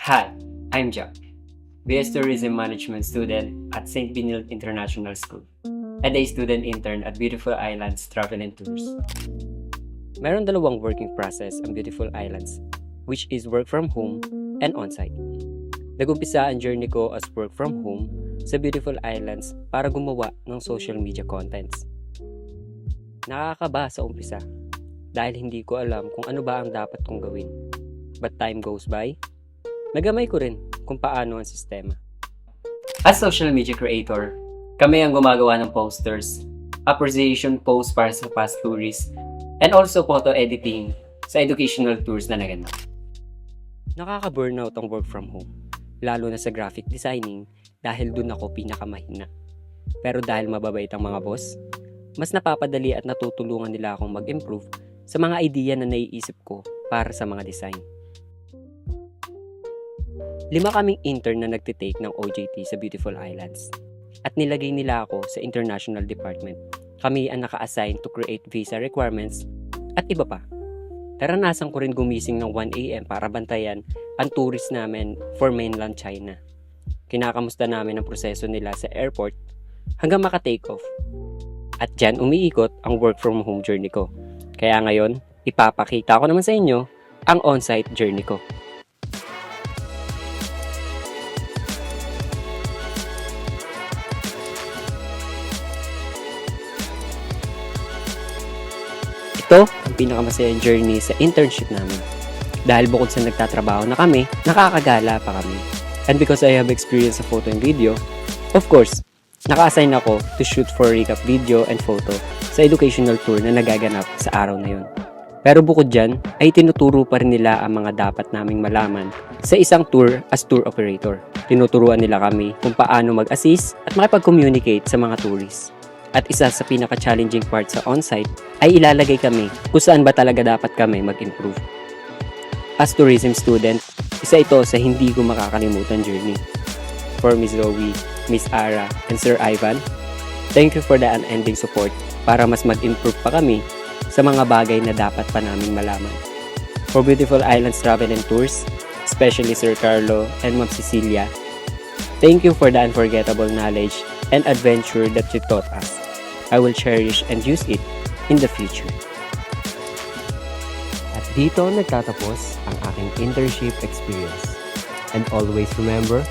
Hi, I'm Jack, BS Tourism Management student at St. Benilde International School, and a student intern at Beautiful Islands Travel and Tours. Meron dalawang working process ang Beautiful Islands, which is work from home and on-site. Nag-umpisa ang journey ko as work from home sa Beautiful Islands para gumawa ng social media contents. Nakakaba sa umpisa dahil hindi ko alam kung ano ba ang dapat kong gawin. But time goes by, nagamay ko rin kung paano ang sistema. As social media creator, kami ang gumagawa ng posters, appreciation posts para sa past tourists, and also photo editing sa educational tours na naganap. Nakaka-burnout ang work from home, lalo na sa graphic designing dahil dun ako pinakamahina. Pero dahil mababait ang mga boss, mas napapadali at natutulungan nila akong mag-improve sa mga idea na naiisip ko para sa mga design. 5 kaming intern na nagtitake ng OJT sa Beautiful Islands at nilagay nila ako sa international department. Kami ang naka-assign to create visa requirements at iba pa. Naranasan ko rin gumising ng 1 AM para bantayan ang tourist namin for mainland China. Kinakamusta namin ang proseso nila sa airport hanggang maka-take off. At dyan umiikot ang work from home journey ko. Kaya ngayon, ipapakita ko naman sa inyo ang on-site journey ko. Ito ang pinakamasayang journey sa internship namin. Dahil bukod sa nagtatrabaho na kami, nakakagala pa kami. And because I have experience sa photo and video, of course, naka-assign ako to shoot for recap video and photo sa educational tour na nagaganap sa araw na yun. Pero bukod dyan, ay tinuturo pa rin nila ang mga dapat naming malaman sa isang tour as tour operator. Tinuturuan nila kami kung paano mag-assist at makipag-communicate sa mga tourists. At isa sa pinaka-challenging part sa on-site ay ilalagay kami kung saan ba talaga dapat kami mag-improve. As tourism student, isa ito sa hindi ko makakalimutan journey. For Miss Zoe, Miss Ara, and Sir Ivan, thank you for the unending support para mas mag-improve pa kami sa mga bagay na dapat pa naming malaman. For Beautiful Islands Travel and Tours, especially Sir Carlo and Ma'am Cecilia, thank you for the unforgettable knowledge and adventure that you taught us. I will cherish and use it in the future. At dito nagtatapos ang aking internship experience. And always remember,